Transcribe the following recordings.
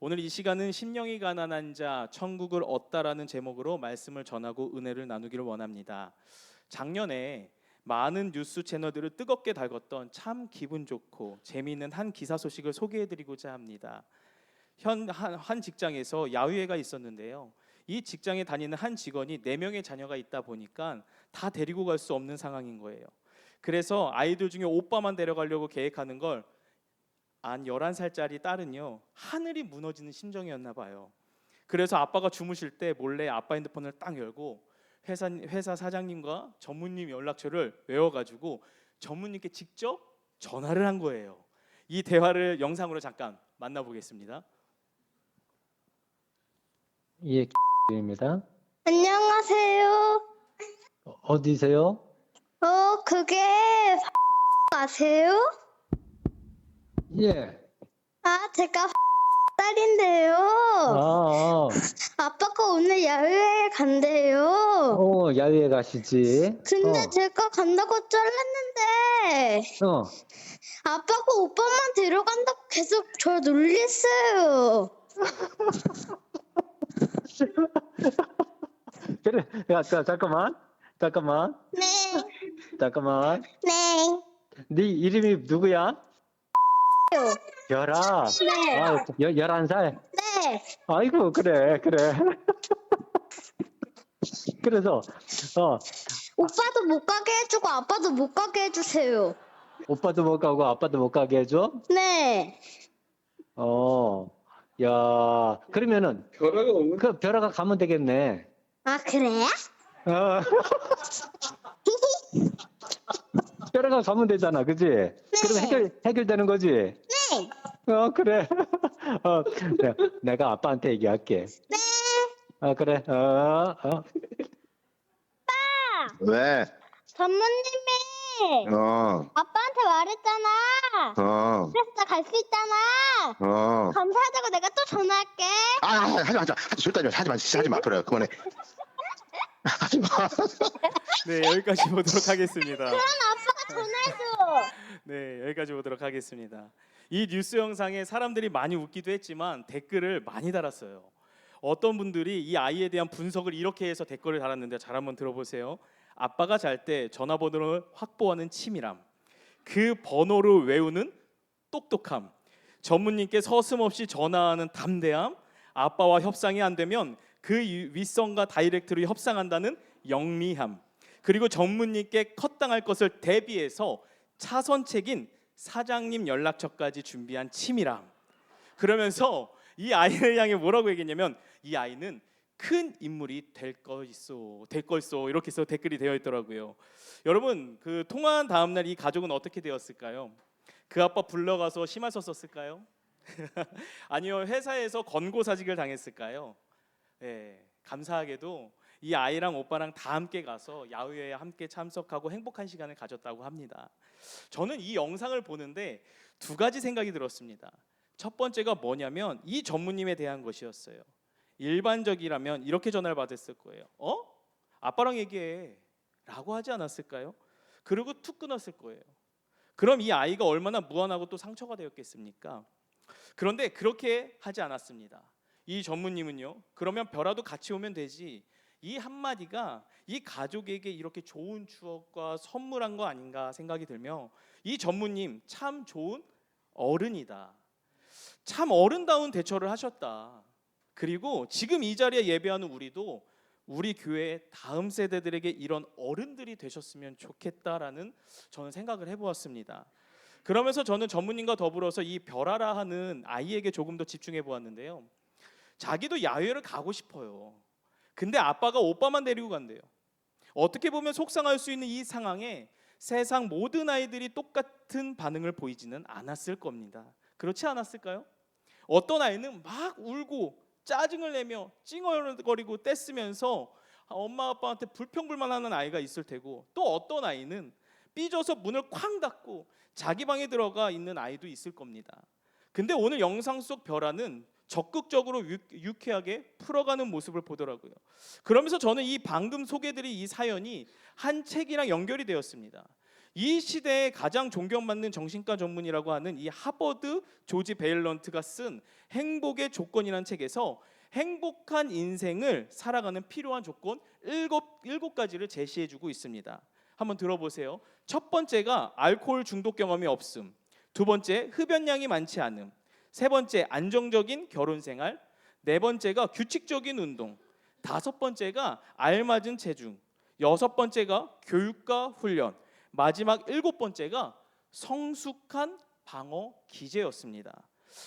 오늘 이 시간은 심령이 가난한 자 천국을 얻다라는 제목으로 말씀을 전하고 은혜를 나누기를 원합니다. 작년에 많은 뉴스 채널들을 뜨겁게 달궜던 참 기분 좋고 재미있는 한 기사 소식을 소개해드리고자 합니다. 한 직장에서 야유회가 있었는데요. 이 직장에 다니는 한 직원이 4명의 자녀가 있다 보니까 다 데리고 갈 수 없는 상황인 거예요. 그래서 아이들 중에 오빠만 데려가려고 계획하는 걸 안 11살짜리 딸은요, 하늘이 무너지는 심정이었나 봐요. 그래서 아빠가 주무실 때 몰래 아빠 핸드폰을 딱 열고 회사 사장님과 전무님 연락처를 외워가지고 전무님께 직접 전화를 한 거예요. 이 대화를 영상으로 잠깐 만나보겠습니다. 예, 입니다. 안녕하세요. 어디세요? 그게 아세요? 예. 제가 딸인데요. 아빠가 오늘 야외에 간대요. 야외에 가시지. 근데 제가 간다고 잘랐는데 아빠가 오빠만 데려간다고 계속 저 놀렸어요. 그래, 야, 잠깐만. 네, 네 이름이 누구야? 별아. 네, 11살. 네. 아이고, 그래. 그래서 오빠도 못 가게 해주고 아빠도 못 가게 해주세요. 오빠도 못 가고 아빠도 못 가게 해줘. 네. 야, 그러면은 별아가 가면 되겠네. 그래요? 별아가 가면 되잖아, 그지? 그럼 해결되는 거지? 네. 그래. 내가 아빠한테 얘기할게. 네. 그래. 왜? 전무님이 어, 아빠한테 말했잖아. 어, 그래서 나 갈 수 있잖아. 어. 감사하다고 내가 또 전화할게. 하지 마. 절대 하지 마. 그래, 그만해. 하지 마. 네, 여기까지 보도록 하겠습니다. 그럼 아빠가 전화해줘. 네, 여기까지 보도록 하겠습니다. 이 뉴스 영상에 사람들이 많이 웃기도 했지만 댓글을 많이 달았어요. 어떤 분들이 이 아이에 대한 분석을 이렇게 해서 댓글을 달았는데 잘 한번 들어보세요. 아빠가 잘 때 전화번호를 확보하는 치밀함, 그 번호를 외우는 똑똑함, 전무님께 서슴없이 전화하는 담대함, 아빠와 협상이 안 되면 그 윗선과 다이렉트로 협상한다는 영리함, 그리고 전무님께 컷당할 것을 대비해서 차선책인 사장님 연락처까지 준비한 치밀함. 그러면서 이 아이를 향해 뭐라고 얘기했냐면, 이 아이는 큰 인물이 될 걸소 이렇게 해서 댓글이 되어 있더라고요. 여러분, 그 통화한 다음 날 이 가족은 어떻게 되었을까요? 그 아빠 불러가서 심할서 썼을까요? 아니요, 회사에서 권고사직을 당했을까요? 네, 감사하게도 이 아이랑 오빠랑 다 함께 가서 야유회에 함께 참석하고 행복한 시간을 가졌다고 합니다. 저는 이 영상을 보는데 두 가지 생각이 들었습니다. 첫 번째가 뭐냐면 이 전무님에 대한 것이었어요. 일반적이라면 이렇게 전화를 받았을 거예요. 아빠랑 얘기해 라고 하지 않았을까요? 그리고 툭 끊었을 거예요. 그럼 이 아이가 얼마나 무안하고 또 상처가 되었겠습니까? 그런데 그렇게 하지 않았습니다. 이 전무님은요, 그러면 별아도 같이 오면 되지, 이 한마디가 이 가족에게 이렇게 좋은 추억과 선물한 거 아닌가 생각이 들며, 이 전무님 참 좋은 어른이다, 참 어른다운 대처를 하셨다. 그리고 지금 이 자리에 예배하는 우리도 우리 교회 다음 세대들에게 이런 어른들이 되셨으면 좋겠다라는 저는 생각을 해보았습니다. 그러면서 저는 전무님과 더불어서 이 별아라 하는 아이에게 조금 더 집중해 보았는데요. 자기도 야외를 가고 싶어요. 근데 아빠가 오빠만 데리고 간대요. 어떻게 보면 속상할 수 있는 이 상황에 세상 모든 아이들이 똑같은 반응을 보이지는 않았을 겁니다. 그렇지 않았을까요? 어떤 아이는 막 울고 짜증을 내며 찡얼거리고 떼쓰면서 엄마 아빠한테 불평불만하는 아이가 있을 테고, 또 어떤 아이는 삐져서 문을 쾅 닫고 자기 방에 들어가 있는 아이도 있을 겁니다. 근데 오늘 영상 속 별아는 적극적으로 유쾌하게 풀어가는 모습을 보더라고요. 그러면서 저는 이 방금 소개드린 이 사연이 한 책이랑 연결이 되었습니다. 이 시대에 가장 존경받는 정신과 전문이라고 하는 이 하버드 조지 베일런트가 쓴 행복의 조건이라는 책에서 행복한 인생을 살아가는 필요한 조건 일곱 가지를 제시해주고 있습니다. 한번 들어보세요. 첫 번째가 알코올 중독 경험이 없음, 두 번째 흡연량이 많지 않음, 세 번째 안정적인 결혼 생활, 네 번째가 규칙적인 운동, 다섯 번째가 알맞은 체중, 여섯 번째가 교육과 훈련, 마지막 일곱 번째가 성숙한 방어 기제였습니다.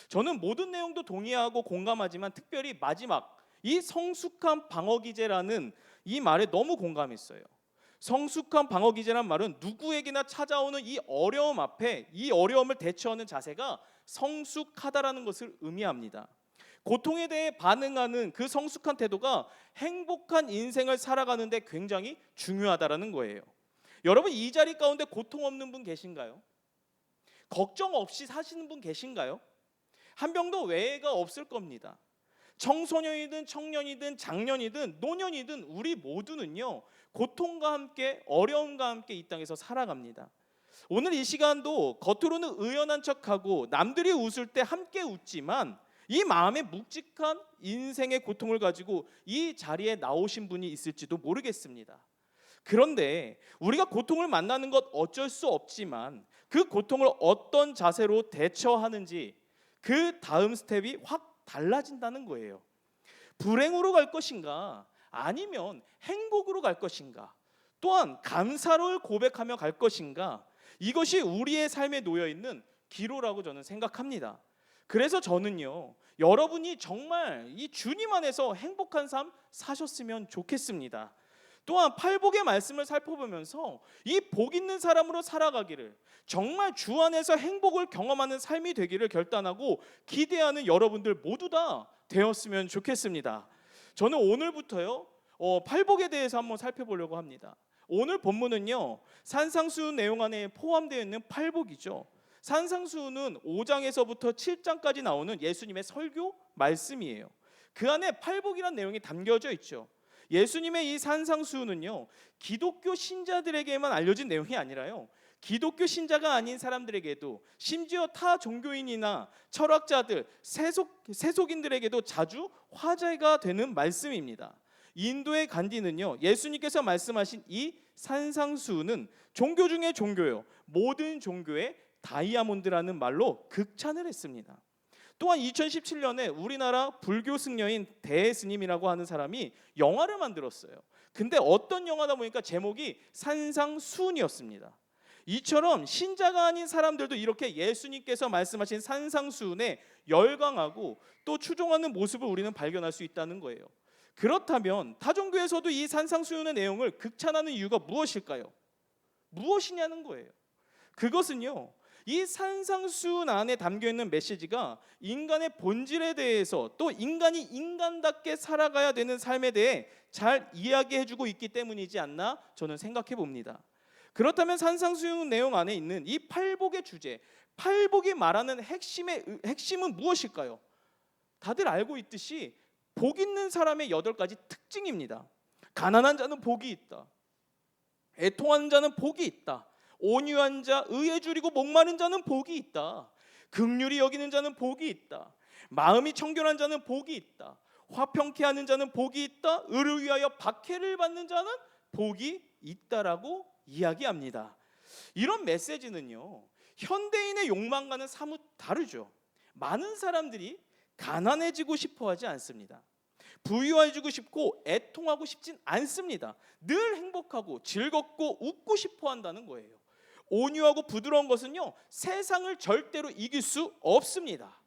저는 모든 내용도 동의하고 공감하지만 특별히 마지막 이 성숙한 방어 기제라는 이 말에 너무 공감했어요. 성숙한 방어 기제란 말은 누구에게나 찾아오는 이 어려움 앞에 이 어려움을 대처하는 자세가 성숙하다라는 것을 의미합니다. 고통에 대해 반응하는 그 성숙한 태도가 행복한 인생을 살아가는 데 굉장히 중요하다라는 거예요. 여러분, 이 자리 가운데 고통 없는 분 계신가요? 걱정 없이 사시는 분 계신가요? 한 명도 외회가 없을 겁니다. 청소년이든 청년이든 장년이든 노년이든 우리 모두는요, 고통과 함께 어려움과 함께 이 땅에서 살아갑니다. 오늘 이 시간도 겉으로는 의연한 척하고 남들이 웃을 때 함께 웃지만 이 마음에 묵직한 인생의 고통을 가지고 이 자리에 나오신 분이 있을지도 모르겠습니다. 그런데 우리가 고통을 만나는 것 어쩔 수 없지만 그 고통을 어떤 자세로 대처하는지 그 다음 스텝이 확 달라진다는 거예요. 불행으로 갈 것인가 아니면 행복으로 갈 것인가, 또한 감사를 고백하며 갈 것인가, 이것이 우리의 삶에 놓여 있는 기로라고 저는 생각합니다. 그래서 저는요, 여러분이 정말 이 주님 안에서 행복한 삶 사셨으면 좋겠습니다. 또한 팔복의 말씀을 살펴보면서 이 복 있는 사람으로 살아가기를, 정말 주 안에서 행복을 경험하는 삶이 되기를 결단하고 기대하는 여러분들 모두 다 되었으면 좋겠습니다. 저는 오늘부터요, 팔복에 대해서 한번 살펴보려고 합니다. 오늘 본문은요, 산상수 내용 안에 포함되어 있는 팔복이죠. 산상수는 5장에서부터 7장까지 나오는 예수님의 설교 말씀이에요. 그 안에 팔복이라는 내용이 담겨져 있죠. 예수님의 이 산상수훈은요, 기독교 신자들에게만 알려진 내용이 아니라요, 기독교 신자가 아닌 사람들에게도, 심지어 타 종교인이나 철학자들, 세속인들에게도 자주 화제가 되는 말씀입니다. 인도의 간디는요, 예수님께서 말씀하신 이 산상수훈은 종교 중에 종교요, 모든 종교의 다이아몬드라는 말로 극찬을 했습니다. 또한 2017년에 우리나라 불교 승려인 대스님이라고 하는 사람이 영화를 만들었어요. 근데 어떤 영화다 보니까 제목이 산상수훈이었습니다. 이처럼 신자가 아닌 사람들도 이렇게 예수님께서 말씀하신 산상수훈에 열광하고 또 추종하는 모습을 우리는 발견할 수 있다는 거예요. 그렇다면 타종교에서도 이 산상수훈의 내용을 극찬하는 이유가 무엇일까요? 무엇이냐는 거예요. 그것은요, 이 산상수훈 안에 담겨있는 메시지가 인간의 본질에 대해서, 또 인간이 인간답게 살아가야 되는 삶에 대해 잘 이야기해주고 있기 때문이지 않나 저는 생각해 봅니다. 그렇다면 산상수훈 내용 안에 있는 이 팔복의 주제, 팔복이 말하는 핵심은 무엇일까요? 다들 알고 있듯이 복 있는 사람의 8가지 특징입니다. 가난한 자는 복이 있다, 애통하는 자는 복이 있다, 온유한 자, 의에 줄이고 목마른 자는 복이 있다, 긍휼히 여기는 자는 복이 있다, 마음이 청결한 자는 복이 있다, 화평케 하는 자는 복이 있다, 의를 위하여 박해를 받는 자는 복이 있다라고 이야기합니다. 이런 메시지는요, 현대인의 욕망과는 사뭇 다르죠. 많은 사람들이 가난해지고 싶어 하지 않습니다. 부유해지고 싶고 애통하고 싶진 않습니다. 늘 행복하고 즐겁고 웃고 싶어 한다는 거예요. 온유하고 부드러운 것은요, 세상을 절대로 이길 수 없습니다.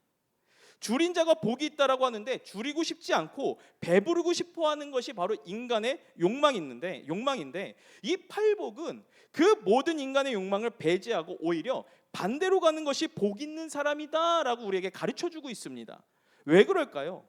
줄인 자가 복이 있다라고 하는데, 줄이고 싶지 않고 배부르고 싶어 하는 것이 바로 인간의 욕망인데 이 팔복은 그 모든 인간의 욕망을 배제하고 오히려 반대로 가는 것이 복 있는 사람이다라고 우리에게 가르쳐주고 있습니다. 왜 그럴까요?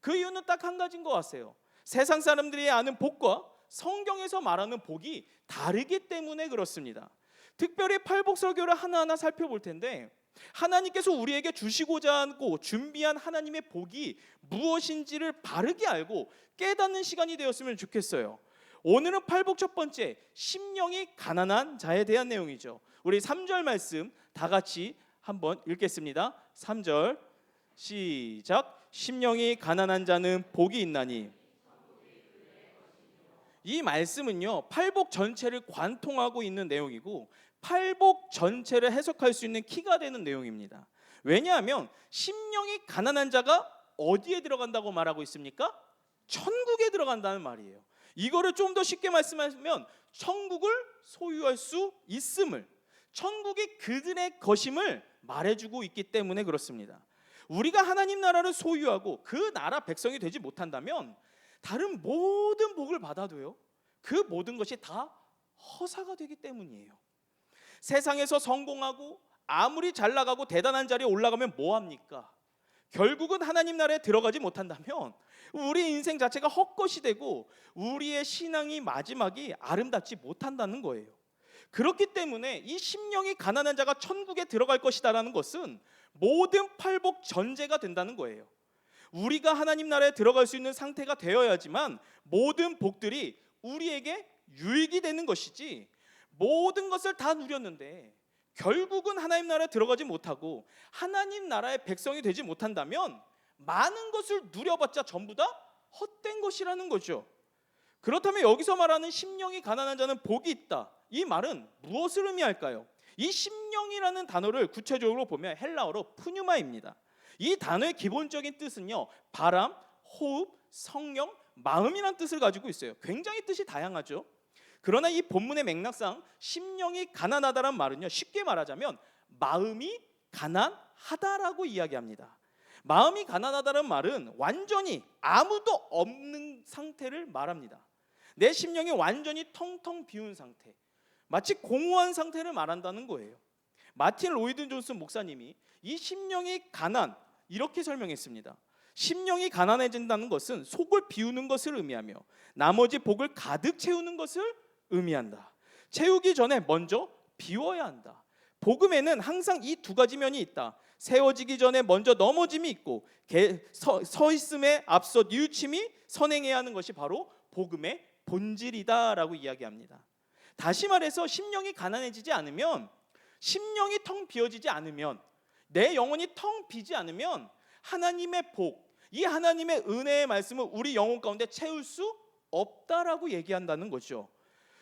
그 이유는 딱 한 가지인 것 같아요. 세상 사람들이 아는 복과 성경에서 말하는 복이 다르기 때문에 그렇습니다. 특별히 팔복 설교를 하나하나 살펴볼 텐데, 하나님께서 우리에게 주시고자 하고 준비한 하나님의 복이 무엇인지를 바르게 알고 깨닫는 시간이 되었으면 좋겠어요. 오늘은 팔복 첫 번째, 심령이 가난한 자에 대한 내용이죠. 우리 3절 말씀 다 같이 한번 읽겠습니다. 3절 시작. 심령이 가난한 자는 복이 있나니. 이 말씀은요, 팔복 전체를 관통하고 있는 내용이고 팔복 전체를 해석할 수 있는 키가 되는 내용입니다. 왜냐하면 심령이 가난한 자가 어디에 들어간다고 말하고 있습니까? 천국에 들어간다는 말이에요. 이거를 좀 더 쉽게 말씀하면 천국을 소유할 수 있음을, 천국이 그들의 것임을 말해주고 있기 때문에 그렇습니다. 우리가 하나님 나라를 소유하고 그 나라 백성이 되지 못한다면 다른 모든 복을 받아도요, 그 모든 것이 다 허사가 되기 때문이에요. 세상에서 성공하고 아무리 잘 나가고 대단한 자리에 올라가면 뭐합니까? 결국은 하나님 나라에 들어가지 못한다면 우리 인생 자체가 헛것이 되고 우리의 신앙이 마지막이 아름답지 못한다는 거예요. 그렇기 때문에 이 심령이 가난한 자가 천국에 들어갈 것이다라는 것은 모든 팔복 전제가 된다는 거예요. 우리가 하나님 나라에 들어갈 수 있는 상태가 되어야지만 모든 복들이 우리에게 유익이 되는 것이지, 모든 것을 다 누렸는데 결국은 하나님 나라에 들어가지 못하고 하나님 나라의 백성이 되지 못한다면 많은 것을 누려봤자 전부 다 헛된 것이라는 거죠. 그렇다면 여기서 말하는 심령이 가난한 자는 복이 있다, 이 말은 무엇을 의미할까요? 이 심령이라는 단어를 구체적으로 보면 헬라어로 푸뉴마입니다. 이 단어의 기본적인 뜻은요, 바람, 호흡, 성령, 마음이라는 뜻을 가지고 있어요. 굉장히 뜻이 다양하죠. 그러나 이 본문의 맥락상 심령이 가난하다란 말은요, 쉽게 말하자면 마음이 가난하다라고 이야기합니다. 마음이 가난하다는 말은 완전히 아무도 없는 상태를 말합니다. 내 심령이 완전히 텅텅 비운 상태, 마치 공허한 상태를 말한다는 거예요. 마틴 로이드 존슨 목사님이 이 심령이 가난, 이렇게 설명했습니다. 심령이 가난해진다는 것은 속을 비우는 것을 의미하며 나머지 복을 가득 채우는 것을 의미한다. 채우기 전에 먼저 비워야 한다. 복음에는 항상 이 두 가지 면이 있다. 세워지기 전에 먼저 넘어짐이 있고 서 있음에 앞서 뉘우침이 선행해야 하는 것이 바로 복음의 본질이다라고 이야기합니다. 다시 말해서 심령이 가난해지지 않으면, 심령이 텅 비어지지 않으면, 내 영혼이 텅 비지 않으면 하나님의 복, 이 하나님의 은혜의 말씀을 우리 영혼 가운데 채울 수 없다라고 얘기한다는 거죠.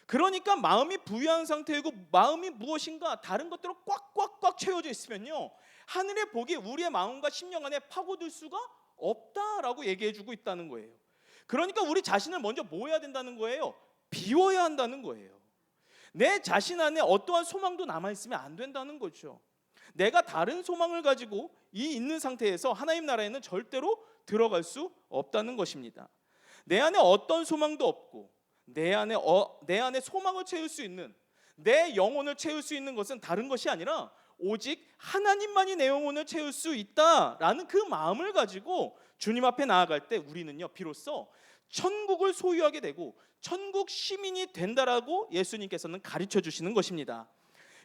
그러니까 마음이 부유한 상태이고 마음이 무엇인가 다른 것들로 꽉꽉꽉 채워져 있으면요, 하늘의 복이 우리의 마음과 심령 안에 파고들 수가 없다라고 얘기해주고 있다는 거예요. 그러니까 우리 자신을 먼저 뭐 해야 된다는 거예요? 비워야 한다는 거예요. 내 자신 안에 어떠한 소망도 남아있으면 안 된다는 거죠. 내가 다른 소망을 가지고 이 있는 상태에서 하나님 나라에는 절대로 들어갈 수 없다는 것입니다. 내 안에 어떤 소망도 없고 내 안에 소망을 채울 수 있는, 내 영혼을 채울 수 있는 것은 다른 것이 아니라 오직 하나님만이 내 영혼을 채울 수 있다라는 그 마음을 가지고 주님 앞에 나아갈 때 우리는요, 비로소 천국을 소유하게 되고 천국 시민이 된다라고 예수님께서는 가르쳐 주시는 것입니다.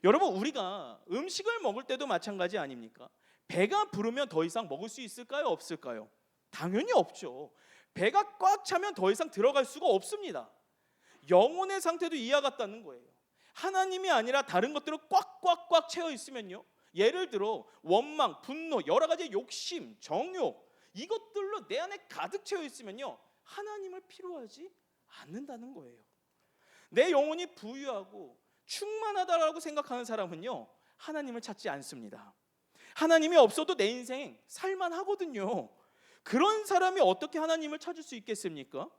여러분, 우리가 음식을 먹을 때도 마찬가지 아닙니까? 배가 부르면 더 이상 먹을 수 있을까요? 없을까요? 당연히 없죠. 배가 꽉 차면 더 이상 들어갈 수가 없습니다. 영혼의 상태도 이와 같다는 거예요. 하나님이 아니라 다른 것들을 꽉꽉꽉 채워 있으면요, 예를 들어 원망, 분노, 여러 가지 욕심, 정욕, 이것들로 내 안에 가득 채워 있으면요, 하나님을 필요하지 않는다는 거예요. 내 영혼이 부유하고 충만하다라고 생각하는 사람은요, 하나님을 찾지 않습니다. 하나님이 없어도 내 인생 살만하거든요. 그런 사람이 어떻게 하나님을 찾을 수 있겠습니까?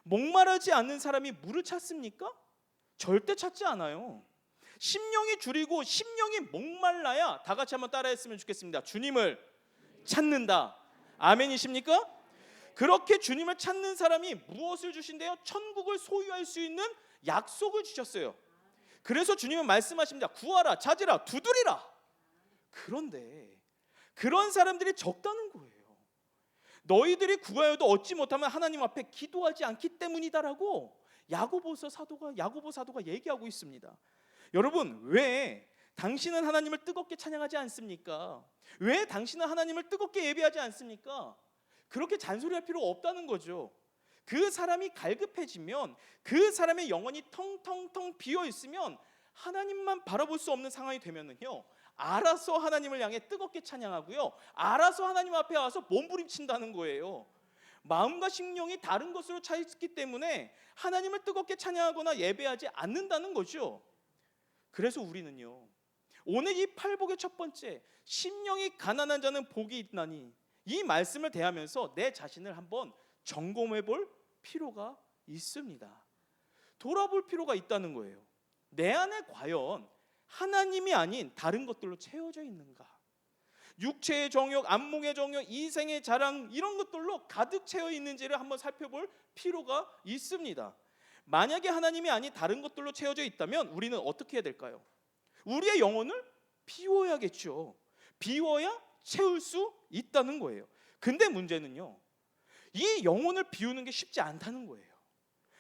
목마르지 않는 사람이 물을 찾습니까? 절대 찾지 않아요. 심령이 줄이고 심령이 목말라야, 다 같이 한번 따라했으면 좋겠습니다. 주님을 찾는다. 아멘이십니까? 그렇게 주님을 찾는 사람이 무엇을 주신대요? 천국을 소유할 수 있는 약속을 주셨어요. 그래서 주님은 말씀하십니다. 구하라, 찾으라, 두드리라. 그런데 그런 사람들이 적다는 거예요. 너희들이 구하여도 얻지 못하면 하나님 앞에 기도하지 않기 때문이다라고 야고보 사도가 얘기하고 있습니다. 여러분, 왜 당신은 하나님을 뜨겁게 찬양하지 않습니까? 왜 당신은 하나님을 뜨겁게 예배하지 않습니까? 그렇게 잔소리할 필요가 없다는 거죠. 그 사람이 갈급해지면, 그 사람의 영혼이 텅텅텅 비어 있으면 하나님만 바라볼 수 없는 상황이 되면은요, 알아서 하나님을 향해 뜨겁게 찬양하고요, 알아서 하나님 앞에 와서 몸부림친다는 거예요. 마음과 심령이 다른 것으로 차 있기 때문에 하나님을 뜨겁게 찬양하거나 예배하지 않는다는 거죠. 그래서 우리는요, 오늘 이 팔복의 첫 번째, 심령이 가난한 자는 복이 있나니, 이 말씀을 대하면서 내 자신을 한번 점검해 볼 필요가 있습니다. 돌아볼 필요가 있다는 거예요. 내 안에 과연 하나님이 아닌 다른 것들로 채워져 있는가? 육체의 정욕, 안목의 정욕, 이생의 자랑, 이런 것들로 가득 채워 있는지를 한번 살펴볼 필요가 있습니다. 만약에 하나님이 아닌 다른 것들로 채워져 있다면 우리는 어떻게 해야 될까요? 우리의 영혼을 비워야겠죠. 비워야 채울 수 있다는 거예요. 근데 문제는요, 이 영혼을 비우는 게 쉽지 않다는 거예요.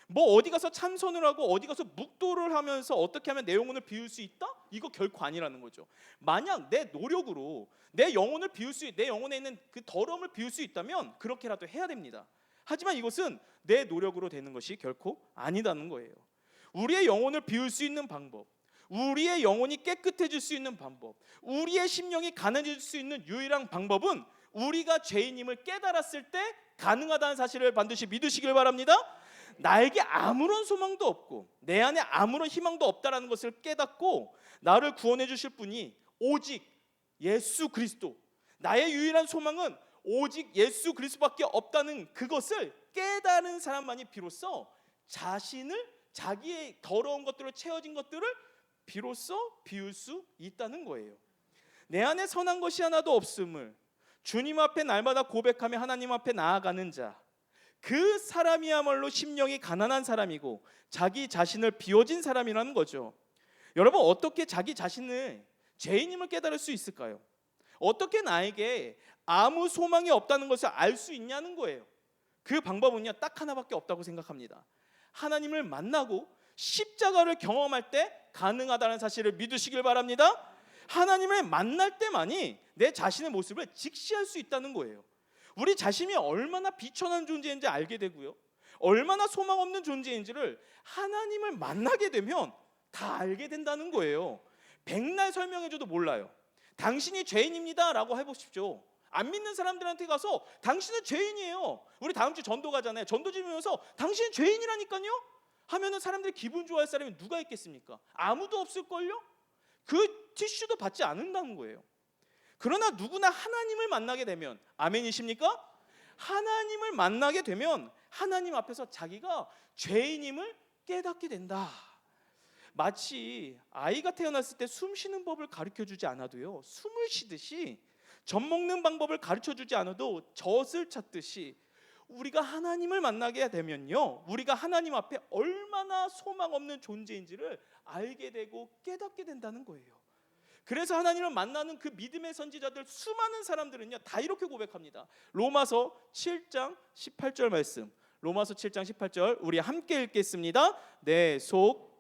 뭐 어디 가서 참선을 하고 어디 가서 묵도를 하면서 어떻게 하면 내 영혼을 비울 수 있다? 이거 결코 아니라는 거죠. 만약 내 노력으로 내 영혼을 비울 수, 내 영혼에 있는 그 더러움을 비울 수 있다면 그렇게라도 해야 됩니다. 하지만 이것은 내 노력으로 되는 것이 결코 아니다는 거예요. 우리의 영혼을 비울 수 있는 방법, 우리의 영혼이 깨끗해질 수 있는 방법, 우리의 심령이 가난해질 수 있는 유일한 방법은 우리가 죄인임을 깨달았을 때 가능하다는 사실을 반드시 믿으시길 바랍니다. 나에게 아무런 소망도 없고 내 안에 아무런 희망도 없다라는 것을 깨닫고 나를 구원해 주실 분이 오직 예수 그리스도, 나의 유일한 소망은 오직 예수 그리스도밖에 없다는 그것을 깨달은 사람만이 비로소 자신을, 자기의 더러운 것들로 채워진 것들을 비로소 비울 수 있다는 거예요. 내 안에 선한 것이 하나도 없음을 주님 앞에 날마다 고백하며 하나님 앞에 나아가는 자, 그 사람이야말로 심령이 가난한 사람이고 자기 자신을 비워진 사람이라는 거죠. 여러분, 어떻게 자기 자신을 죄인임을 깨달을 수 있을까요? 어떻게 나에게 아무 소망이 없다는 것을 알 수 있냐는 거예요. 그 방법은요, 딱 하나밖에 없다고 생각합니다. 하나님을 만나고 십자가를 경험할 때 가능하다는 사실을 믿으시길 바랍니다. 하나님을 만날 때만이 내 자신의 모습을 직시할 수 있다는 거예요. 우리 자신이 얼마나 비천한 존재인지 알게 되고요, 얼마나 소망 없는 존재인지를 하나님을 만나게 되면 다 알게 된다는 거예요. 백날 설명해줘도 몰라요. 당신이 죄인입니다 라고 해보십시오. 안 믿는 사람들한테 가서 당신은 죄인이에요, 우리 다음 주 전도 가잖아요, 전도 지면서 당신은 죄인이라니까요 하면은 사람들이 기분 좋아할 사람이 누가 있겠습니까? 아무도 없을걸요? 그 티슈도 받지 않는다는 거예요. 그러나 누구나 하나님을 만나게 되면, 아멘이십니까? 하나님을 만나게 되면 하나님 앞에서 자기가 죄인임을 깨닫게 된다. 마치 아이가 태어났을 때 숨 쉬는 법을 가르쳐주지 않아도요, 숨을 쉬듯이, 젖 먹는 방법을 가르쳐주지 않아도 젖을 찾듯이 우리가 하나님을 만나게 되면요, 우리가 하나님 앞에 얼마나 소망 없는 존재인지를 알게 되고 깨닫게 된다는 거예요. 그래서 하나님을 만나는 그 믿음의 선지자들, 수많은 사람들은요 다 이렇게 고백합니다. 로마서 7장 18절 말씀, 로마서 7장 18절 우리 함께 읽겠습니다. 내 속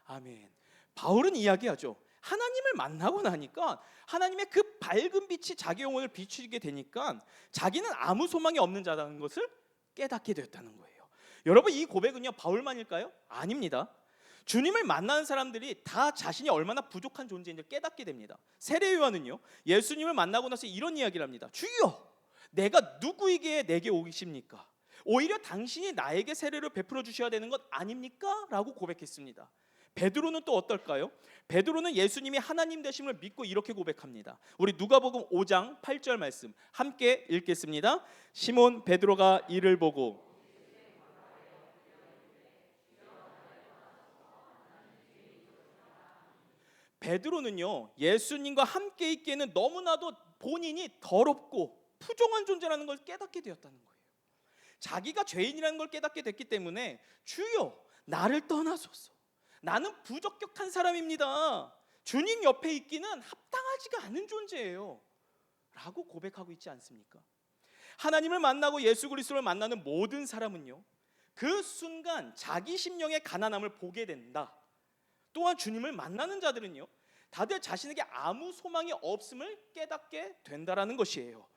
아멘. 바울은 이야기하죠. 하나님을 만나고 나니까 하나님의 그 밝은 빛이 자기 영혼을 비추게 되니까 자기는 아무 소망이 없는 자라는 것을 깨닫게 되었다는 거예요. 여러분, 이 고백은요 바울만일까요? 아닙니다. 주님을 만나는 사람들이 다 자신이 얼마나 부족한 존재인지 깨닫게 됩니다. 세례 요한은요, 예수님을 만나고 나서 이런 이야기를 합니다. 주여, 내가 누구에게 내게 오십니까? 오히려 당신이 나에게 세례를 베풀어 주셔야 되는 것 아닙니까? 라고 고백했습니다. 베드로는 또 어떨까요? 베드로는 예수님이 하나님 되심을 믿고 이렇게 고백합니다. 우리 누가복음 5장 8절 말씀 함께 읽겠습니다. 시몬 베드로가 이를 보고 베드로는요, 예수님과 함께 있기에는 너무나도 본인이 더럽고 부정한 존재라는 걸 깨닫게 되었다는 거예요. 자기가 죄인이라는 걸 깨닫게 됐기 때문에 주여, 나를 떠나소서, 나는 부적격한 사람입니다, 주님 옆에 있기는 합당하지가 않은 존재예요 라고 고백하고 있지 않습니까? 하나님을 만나고 예수 그리스도를 만나는 모든 사람은요, 그 순간 자기 심령의 가난함을 보게 된다. 또한 주님을 만나는 자들은요, 다들 자신에게 아무 소망이 없음을 깨닫게 된다라는 것이에요.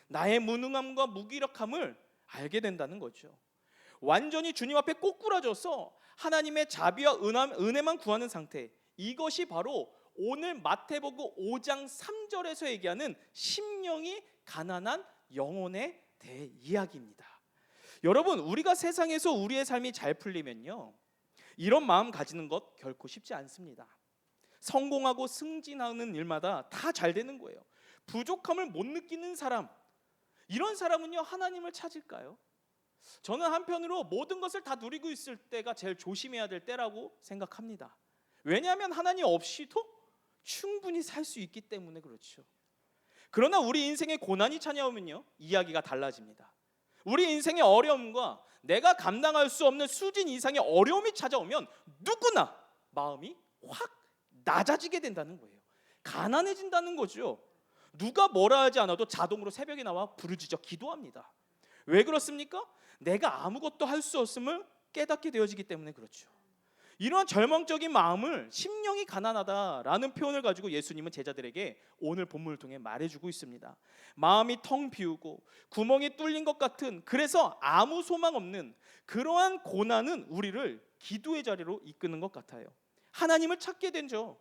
나의 무능함과 무기력함을 알게 된다는 거죠. 완전히 주님 앞에 꼬꾸라져서 하나님의 자비와 은혜만 구하는 상태, 이것이 바로 오늘 마태복음 5장 3절에서 얘기하는 심령이 가난한 영혼에 대해 이야기입니다. 여러분, 우리가 세상에서 우리의 삶이 잘 풀리면요, 이런 마음 가지는 것 결코 쉽지 않습니다. 성공하고 승진하는 일마다 다 잘 되는 거예요. 부족함을 못 느끼는 사람, 이런 사람은요, 하나님을 찾을까요? 저는 한편으로 모든 것을 다 누리고 있을 때가 제일 조심해야 될 때라고 생각합니다. 왜냐하면 하나님 없이도 충분히 살 수 있기 때문에 그렇죠. 그러나 우리 인생에 고난이 찾아오면요, 이야기가 달라집니다. 우리 인생의 어려움과 내가 감당할 수 없는 수준 이상의 어려움이 찾아오면 누구나 마음이 확 낮아지게 된다는 거예요. 가난해진다는 거죠. 누가 뭐라 하지 않아도 자동으로 새벽에 나와 부르짖어 기도합니다. 왜 그렇습니까? 내가 아무것도 할 수 없음을 깨닫게 되어지기 때문에 그렇죠. 이러한 절망적인 마음을 심령이 가난하다라는 표현을 가지고 예수님은 제자들에게 오늘 본문을 통해 말해주고 있습니다. 마음이 텅 비우고 구멍이 뚫린 것 같은, 그래서 아무 소망 없는 그러한 고난은 우리를 기도의 자리로 이끄는 것 같아요. 하나님을 찾게 되죠.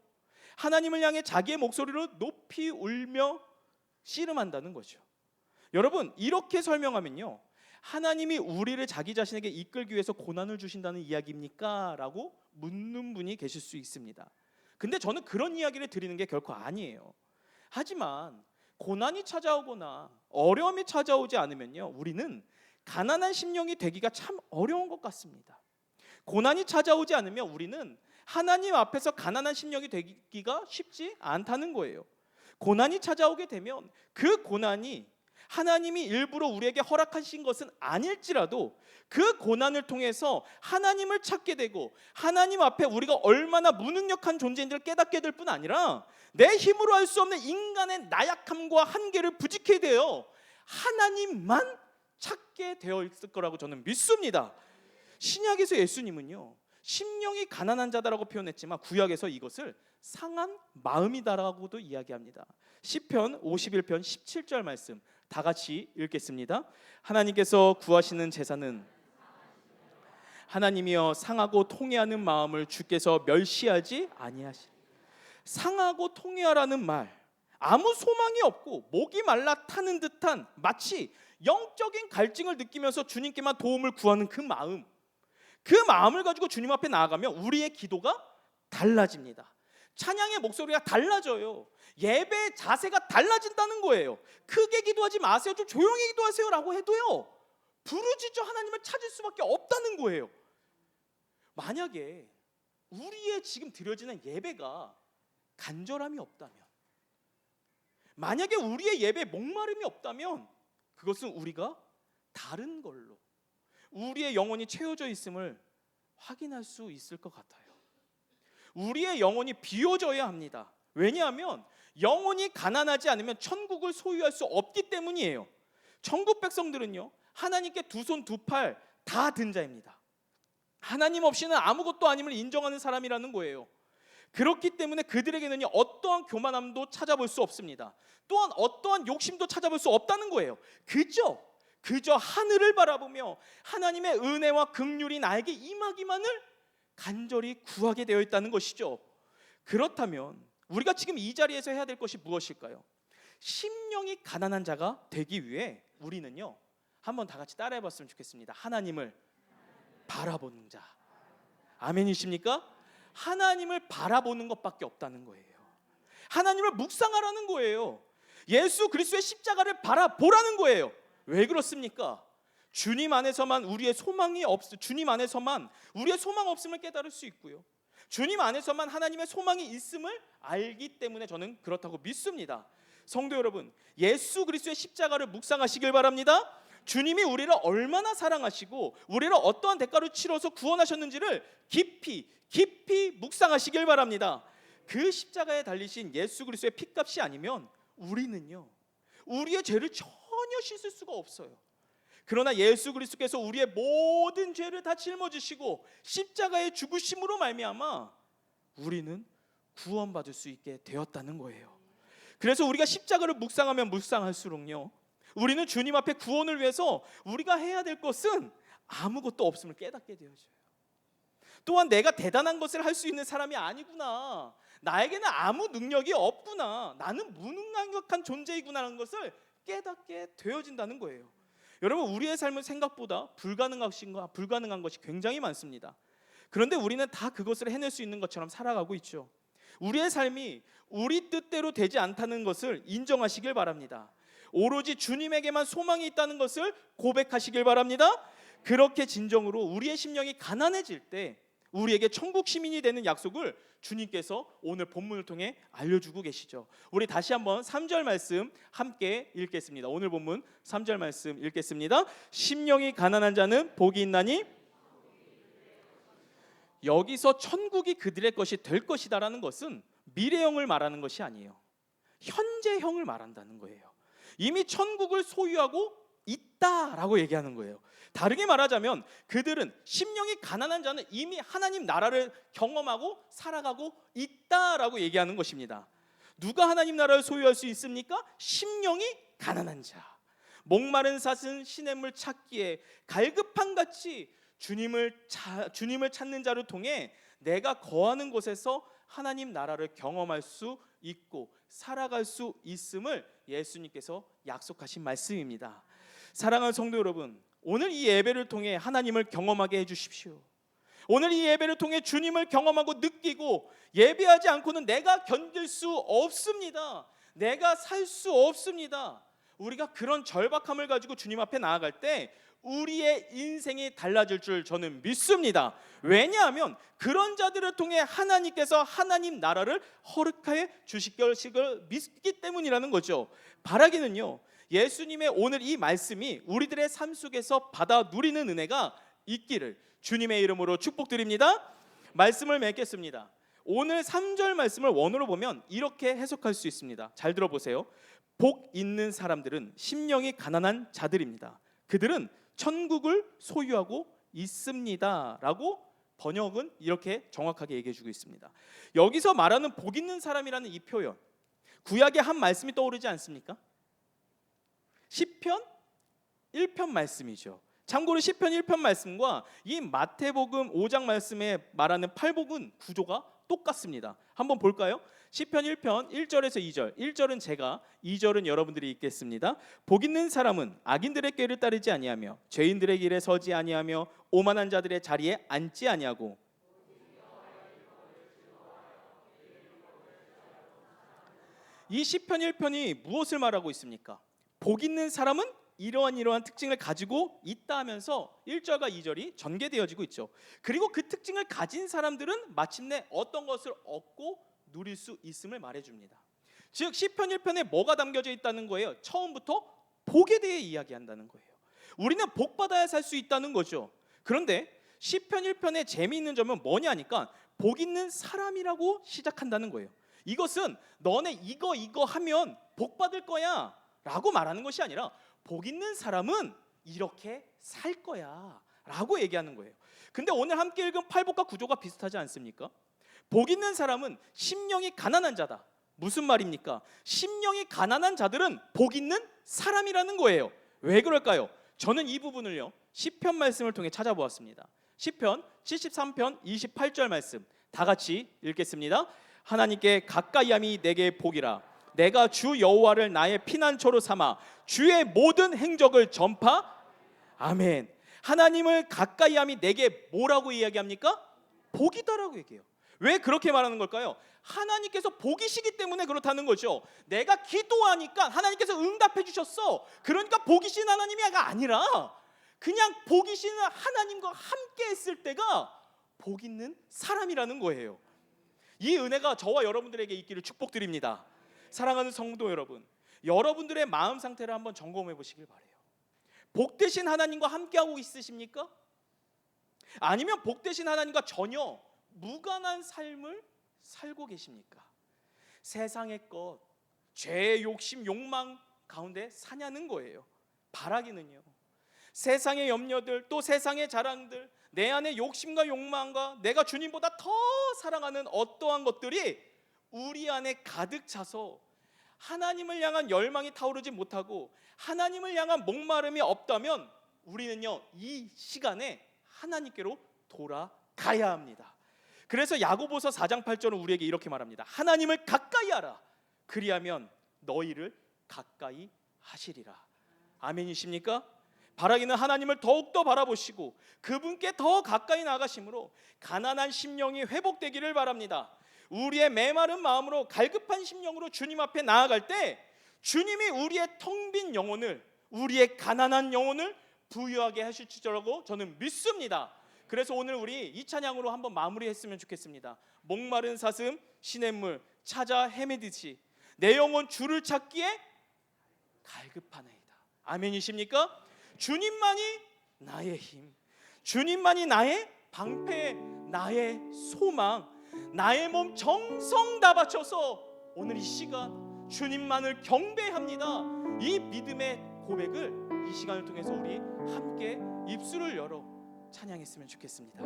하나님을 향해 자기의 목소리로 높이 울며 씨름한다는 거죠. 여러분, 이렇게 설명하면요, 하나님이 우리를 자기 자신에게 이끌기 위해서 고난을 주신다는 이야기입니까? 라고 묻는 분이 계실 수 있습니다. 근데 저는 그런 이야기를 드리는 게 결코 아니에요. 하지만 고난이 찾아오거나 어려움이 찾아오지 않으면요, 우리는 가난한 심령이 되기가 참 어려운 것 같습니다. 고난이 찾아오지 않으면 우리는 하나님 앞에서 가난한 심령이 되기가 쉽지 않다는 거예요. 고난이 찾아오게 되면 그 고난이 하나님이 일부러 우리에게 허락하신 것은 아닐지라도 그 고난을 통해서 하나님을 찾게 되고 하나님 앞에 우리가 얼마나 무능력한 존재인지를 깨닫게 될 뿐 아니라 내 힘으로 할 수 없는 인간의 나약함과 한계를 부지게 되어 하나님만 찾게 되어 있을 거라고 저는 믿습니다. 신약에서 예수님은요, 심령이 가난한 자다라고 표현했지만 구약에서 이것을 상한 마음이다라고도 이야기합니다. 시편 51편 17절 말씀 다 같이 읽겠습니다. 하나님께서 구하시는 제사는 하나님이여 상하고 통회하는 마음을 주께서 멸시하지 아니하시. 상하고 통회하라는 말, 아무 소망이 없고 목이 말라 타는 듯한 마치 영적인 갈증을 느끼면서 주님께만 도움을 구하는 그 마음, 그 마음을 가지고 주님 앞에 나아가면 우리의 기도가 달라집니다. 찬양의 목소리가 달라져요. 예배의 자세가 달라진다는 거예요. 크게 기도하지 마세요, 좀 조용히 기도하세요 라고 해도요, 부르짖어 하나님을 찾을 수밖에 없다는 거예요. 만약에 우리의 지금 드려지는 예배가 간절함이 없다면, 만약에 우리의 예배에 목마름이 없다면 그것은 우리가 다른 걸로 우리의 영혼이 채워져 있음을 확인할 수 있을 것 같아요. 우리의 영혼이 비워져야 합니다. 왜냐하면 영혼이 가난하지 않으면 천국을 소유할 수 없기 때문이에요. 천국 백성들은요, 하나님께 두 손 두 팔 다 든 자입니다. 하나님 없이는 아무것도 아님을 인정하는 사람이라는 거예요. 그렇기 때문에 그들에게는요, 어떠한 교만함도 찾아볼 수 없습니다. 또한 어떠한 욕심도 찾아볼 수 없다는 거예요. 그저 하늘을 바라보며 하나님의 은혜와 긍휼이 나에게 임하기만을 간절히 구하게 되어 있다는 것이죠. 그렇다면 우리가 지금 이 자리에서 해야 될 것이 무엇일까요? 심령이 가난한 자가 되기 위해 우리는요, 한번 다 같이 따라해 봤으면 좋겠습니다. 하나님을 바라보는 자. 아멘이십니까? 하나님을 바라보는 것밖에 없다는 거예요. 하나님을 묵상하라는 거예요. 예수 그리스도의 십자가를 바라보라는 거예요. 왜 그렇습니까? 주님 안에서만 우리의 소망이 주님 안에서만 우리의 소망 없음을 깨달을 수 있고요, 주님 안에서만 하나님의 소망이 있음을 알기 때문에 저는 그렇다고 믿습니다. 성도 여러분, 예수 그리스도의 십자가를 묵상하시길 바랍니다. 주님이 우리를 얼마나 사랑하시고 우리를 어떠한 대가를 치러서 구원하셨는지를 깊이 묵상하시길 바랍니다. 그 십자가에 달리신 예수 그리스도의 피값이 아니면 우리는요, 우리의 죄를 전혀 씻을 수가 없어요. 그러나 예수 그리스도께서 우리의 모든 죄를 다 짊어지시고 십자가의 죽으심으로 말미암아 우리는 구원받을 수 있게 되었다는 거예요. 그래서 우리가 십자가를 묵상하면 묵상할수록요, 우리는 주님 앞에 구원을 위해서 우리가 해야 될 것은 아무것도 없음을 깨닫게 되어져요. 또한 내가 대단한 것을 할 수 있는 사람이 아니구나, 나에게는 아무 능력이 없구나, 나는 무능력한 존재이구나라는 것을 깨닫게 되어진다는 거예요. 여러분, 우리의 삶은 생각보다 불가능한 것이 굉장히 많습니다. 그런데 우리는 다 그것을 해낼 수 있는 것처럼 살아가고 있죠. 우리의 삶이 우리 뜻대로 되지 않다는 것을 인정하시길 바랍니다. 오로지 주님에게만 소망이 있다는 것을 고백하시길 바랍니다. 그렇게 진정으로 우리의 심령이 가난해질 때 우리에게 천국 시민이 되는 약속을 주님께서 오늘 본문을 통해 알려주고 계시죠. 우리 다시 한번 3절 말씀 함께 읽겠습니다. 오늘 본문 3절 말씀 읽겠습니다. 심령이 가난한 자는 복이 있나니, 여기서 천국이 그들의 것이 될 것이다라는 것은 미래형을 말하는 것이 아니에요. 현재형을 말한다는 거예요. 이미 천국을 소유하고 있다라고 얘기하는 거예요. 다르게 말하자면 그들은, 심령이 가난한 자는 이미 하나님 나라를 경험하고 살아가고 있다라고 얘기하는 것입니다. 누가 하나님 나라를 소유할 수 있습니까? 심령이 가난한 자. 목마른 삿은 시냇물 찾기에 갈급한같이 주님을 찾는 자를 통해 내가 거하는 곳에서 하나님 나라를 경험할 수 있고 살아갈 수 있음을 예수님께서 약속하신 말씀입니다. 사랑하는 성도 여러분, 오늘 이 예배를 통해 하나님을 경험하게 해주십시오. 오늘 이 예배를 통해 주님을 경험하고 느끼고, 예배하지 않고는 내가 견딜 수 없습니다. 내가 살 수 없습니다. 우리가 그런 절박함을 가지고 주님 앞에 나아갈 때 우리의 인생이 달라질 줄 저는 믿습니다. 왜냐하면 그런 자들을 통해 하나님께서 하나님 나라를 허락하여 주실 것을 믿기 때문이라는 거죠. 바라기는요, 예수님의 오늘 이 말씀이 우리들의 삶 속에서 받아 누리는 은혜가 있기를 주님의 이름으로 축복드립니다. 말씀을 맺겠습니다. 오늘 3절 말씀을 원어로 보면 이렇게 해석할 수 있습니다. 잘 들어보세요. 복 있는 사람들은 심령이 가난한 자들입니다. 그들은 천국을 소유하고 있습니다 라고 번역은 이렇게 정확하게 얘기해 주고 있습니다. 여기서 말하는 복 있는 사람이라는 이 표현, 구약의 한 말씀이 떠오르지 않습니까? 시편 1편 말씀이죠. 참고로 시편 1편 말씀과 이 마태복음 5장 말씀에 말하는 팔복은 구조가 똑같습니다. 한번 볼까요? 시편 1편 1절에서 2절, 1절은 제가, 2절은 여러분들이 읽겠습니다. 복 있는 사람은 악인들의 꾀를 따르지 아니하며 죄인들의 길에 서지 아니하며 오만한 자들의 자리에 앉지 아니하고, 이 시편 1편이 무엇을 말하고 있습니까? 복 있는 사람은 이러한 특징을 가지고 있다 하면서 1절과 2절이 전개되어지고 있죠. 그리고 그 특징을 가진 사람들은 마침내 어떤 것을 얻고 누릴 수 있음을 말해줍니다. 즉 시편 1편에 뭐가 담겨져 있다는 거예요? 처음부터 복에 대해 이야기한다는 거예요. 우리는 복 받아야 살 수 있다는 거죠. 그런데 시편 1편의 재미있는 점은 뭐냐니까 복 있는 사람이라고 시작한다는 거예요. 이것은 너네 이거 하면 복 받을 거야 라고 말하는 것이 아니라 복 있는 사람은 이렇게 살 거야 라고 얘기하는 거예요. 근데 오늘 함께 읽은 팔복과 구조가 비슷하지 않습니까? 복 있는 사람은 심령이 가난한 자다. 무슨 말입니까? 심령이 가난한 자들은 복 있는 사람이라는 거예요. 왜 그럴까요? 저는 이 부분을요, 시편 말씀을 통해 찾아보았습니다. 시편 73편 28절 말씀 다 같이 읽겠습니다. 하나님께 가까이함이 내게 복이라. 내가 주 여호와를 나의 피난처로 삼아 주의 모든 행적을 전파. 아멘. 하나님을 가까이함이 내게 뭐라고 이야기합니까? 복이다라고 얘기해요. 왜 그렇게 말하는 걸까요? 하나님께서 복이시기 때문에 그렇다는 거죠. 내가 기도하니까 하나님께서 응답해 주셨어. 그러니까 복이신 하나님이 아니라 그냥 복이신 하나님과 함께 했을 때가 복 있는 사람이라는 거예요. 이 은혜가 저와 여러분들에게 있기를 축복드립니다. 사랑하는 성도 여러분, 여러분들의 마음 상태를 한번 점검해 보시길 바라요. 복 되신 하나님과 함께하고 있으십니까? 아니면 복 되신 하나님과 전혀 무관한 삶을 살고 계십니까? 세상의 것, 죄의 욕심, 욕망 가운데 사냐는 거예요. 바라기는요, 세상의 염려들, 또 세상의 자랑들, 내 안의 욕심과 욕망과 내가 주님보다 더 사랑하는 어떠한 것들이 우리 안에 가득 차서 하나님을 향한 열망이 타오르지 못하고 하나님을 향한 목마름이 없다면 우리는요 이 시간에 하나님께로 돌아가야 합니다. 그래서 야고보서 4장 8절은 우리에게 이렇게 말합니다. 하나님을 가까이 하라. 그리하면 너희를 가까이 하시리라. 아멘이십니까? 바라기는 하나님을 더욱더 바라보시고 그분께 더 가까이 나가심으로 가난한 심령이 회복되기를 바랍니다. 우리의 메마른 마음으로 갈급한 심령으로 주님 앞에 나아갈 때 주님이 우리의 텅 빈 영혼을, 우리의 가난한 영혼을 부유하게 하실 줄알고 저는 믿습니다. 그래서 오늘 우리 이 찬양으로 한번 마무리했으면 좋겠습니다. 목마른 사슴 시냇물 찾아 헤매듯이 내 영혼 주를 찾기에 갈급하나이다. 아멘이십니까? 주님만이 나의 힘, 주님만이 나의 방패, 나의 소망, 나의 몸 정성 다 바쳐서 오늘 이 시간 주님만을 경배합니다. 이 믿음의 고백을 이 시간을 통해서 우리 함께 입술을 열어 찬양했으면 좋겠습니다.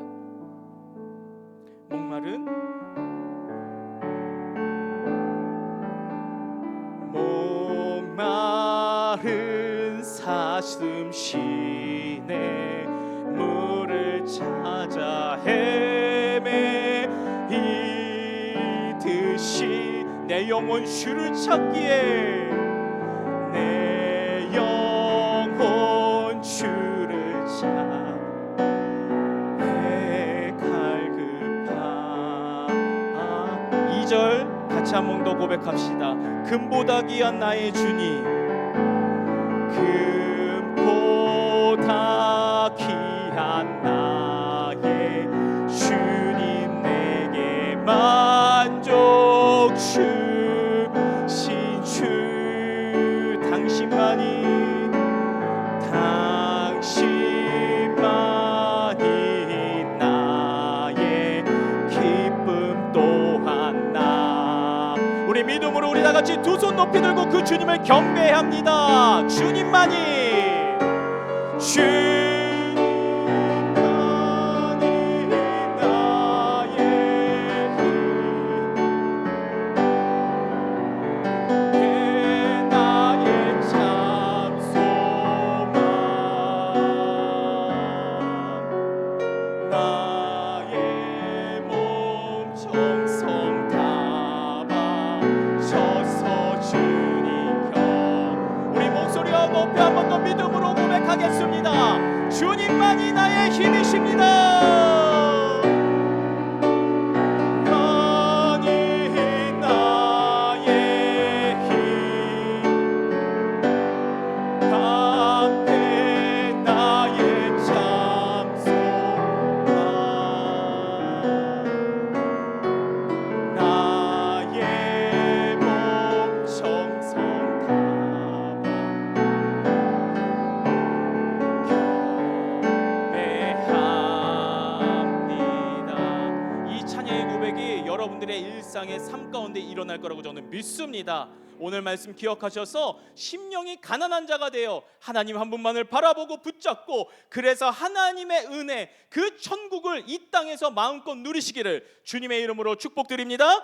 목마른 사슴 시내 물을 찾아 헤매이듯이 내 영혼 주를 찾기에 내 영혼 주를 찾기에 갈급하 2절 같이 한 번 더 고백합시다. 금보다 귀한 나의 주님, 금보다 귀한 나의 주님, 내게 만족 주신 주, 당신만이 나의 기쁨 또한 나. 우리 믿음으로 우리 다 같이 두 손 높이 들고 그 주님을 경배합니다. 주님만이 나의 힘, 나의 참 소망, 나의 몸 정성 다 바쳐서 주님 경. 우리 목소리와 높이 한 번 더 믿음으로 고백하겠습니다. 주님만이 나의 힘이십니다. 만이 나의 힘, 방패 나의 참 소망, 나의 몸 정성 다 이 찬양의 고백이 여러분들의 일상의 삶 가운데 일어날 거라고 저는 믿습니다. 오늘 말씀 기억하셔서 심령이 가난한 자가 되어 하나님 한 분만을 바라보고 붙잡고 그래서 하나님의 은혜 그 천국을 이 땅에서 마음껏 누리시기를 주님의 이름으로 축복드립니다.